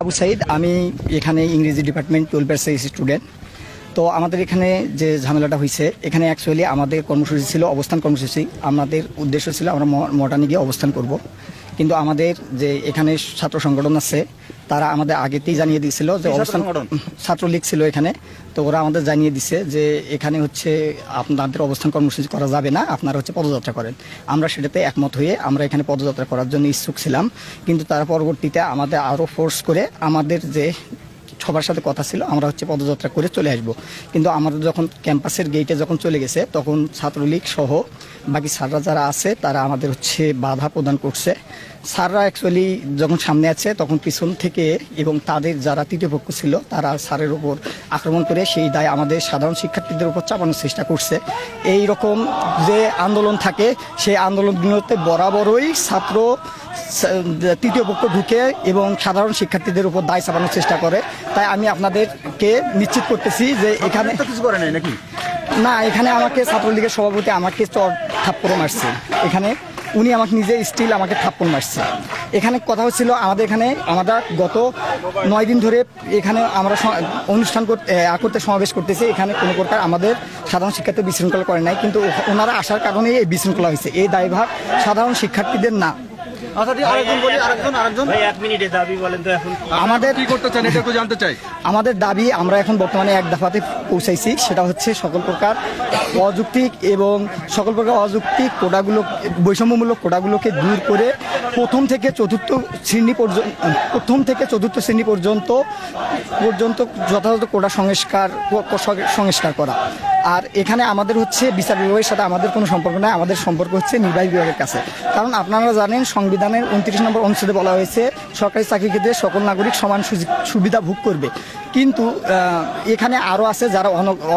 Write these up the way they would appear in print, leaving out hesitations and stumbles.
আবু সাইদ, আমি এখানে ইংরেজি ডিপার্টমেন্ট 12 স্টুডেন্ট। তো আমাদের এখানে যে ঝামেলাটা হয়েছে, এখানে অ্যাকচুয়ালি আমাদের কর্মসূচি ছিল অবস্থান কর্মসূচি। আমাদের উদ্দেশ্য ছিল আমরা মডার্নে গিয়ে অবস্থান করব, কিন্তু আমাদের যে এখানে ছাত্র সংগঠন আছে তারা আমাদের আগেতেই জানিয়ে দিয়েছিল যে অবস্থান ছাত্রলীগ ছিল এখানে। তো ওরা আমাদের জানিয়ে দিছে যে এখানে হচ্ছে আপনাদের অবস্থান কর্মসূচি করা যাবে না, আপনারা হচ্ছে পদযাত্রা করেন। আমরা সেটাতে একমত হয়ে আমরা এখানে পদযাত্রা করার জন্য ইচ্ছুক ছিলাম, কিন্তু তারা পরবর্তীতে আমাদের আরও ফোর্স করে আমাদের যে সবার সাথে কথা ছিল আমরা হচ্ছে পদযাত্রা করে চলে আসব। কিন্তু আমাদের যখন ক্যাম্পাসের গেটে যখন চলে গেছে তখন ছাত্রলীগ সহ বাকি স্যাররা যারা আছে তারা আমাদের হচ্ছে বাধা প্রদান করছে। স্যাররা অ্যাকচুয়ালি যখন সামনে আছে তখন পিছন থেকে এবং তাদের যারা তৃতীয় পক্ষ ছিল তারা স্যারের উপর আক্রমণ করে সেই দায় আমাদের সাধারণ শিক্ষার্থীদের উপর চাপানোর চেষ্টা করছে। এই রকম যে আন্দোলন থাকে সেই আন্দোলনগুলোতে বরাবরই ছাত্র তৃতীয় পক্ষ ঢুকে এবং সাধারণ শিক্ষার্থীদের উপর দায় চাপানোর চেষ্টা করে। তাই আমি আপনাদেরকে নিশ্চিত করতেছি যে এখানে কিছু করে নাই নাকি না, এখানে আমাকে ছাত্রলীগের সভাপতি আমাকে থাপ্পড় মারছে। এখানে উনি আমাকে নিজে স্টিল আমাকে থাপ্পড় মারছে। এখানে কথা হচ্ছিল আমরা গত 9 দিন ধরে এখানে আমরা অনুষ্ঠান করতে সমাবেশ করতেছি। এখানে কোনো প্রকার আমাদের সাধারণ শিক্ষার্থী বিশৃঙ্খলা করে নাই, কিন্তু ওনারা আসার কারণে এই বিশৃঙ্খলা হয়েছে। এই দায়ভার সাধারণ শিক্ষার্থীদের না। আমাদের দাবি আমরা এখন বর্তমানে এক দফাতে পৌঁছাইছি, সেটা হচ্ছে সকল প্রকার অযৌক্তিক কোটাগুলো, বৈষম্যমূলক কোটাগুলোকে দূর করে প্রথম থেকে চতুর্থ শ্রেণী পর্যন্ত যথাযথ কোটা সংস্কার করা। আর এখানে আমাদের হচ্ছে বিচার বিভাগের সাথে আমাদের কোনো সম্পর্ক নাই, আমাদের সম্পর্ক হচ্ছে নির্বাহী বিভাগের কাছে। কারণ আপনারা জানেন সংবিধানের 29 নম্বর অনুচ্ছেদে বলা হয়েছে সরকারি চাকরি ক্ষেত্রে সকল নাগরিক সমান সুবিধা ভোগ করবে। কিন্তু এখানে আরও আছে যারা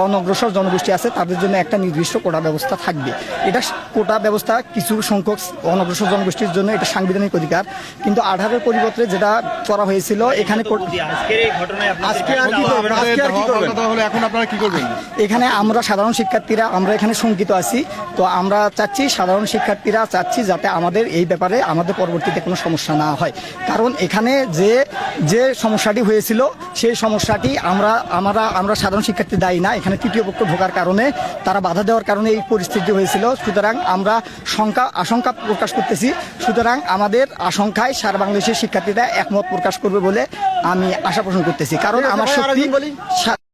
অনগ্রসর জনগোষ্ঠী আছে, তাদের জন্য একটা নির্দিষ্ট কোটা ব্যবস্থা থাকবে। এটা কোটা ব্যবস্থা কিছু সংখ্যক অনগ্রসর জনগোষ্ঠীর জন্য এটা সাংবিধানিক অধিকার, কিন্তু 18 পরিবর্তে যেটা করা হয়েছিল এখানে এখানে আমরা সাধারণ শিক্ষার্থীরা আমরা এখানে শঙ্কিত আছি। তো আমরা সাধারণ শিক্ষার্থীরা চাচ্ছি যাতে আমাদের এই ব্যাপারে আমাদের পরবর্তীতে কোনো সমস্যা না হয়। কারণ এখানে যে সমস্যাটি হয়েছিল সেই সমস্যাটি আমরা সাধারণ শিক্ষার্থী দায়ী না। এখানে তৃতীয় পক্ষ ঢোকার কারণে তারা বাধা দেওয়ার কারণে এই পরিস্থিতি হয়েছিল। সুতরাং আমরা আশঙ্কা প্রকাশ করতেছি। সুতরাং আমাদের আশঙ্কায় সারা বাংলাদেশের শিক্ষার্থীরা একমত প্রকাশ করবে বলে আমি আশা পোষণ করতেছি। কারণ আমার সত্যি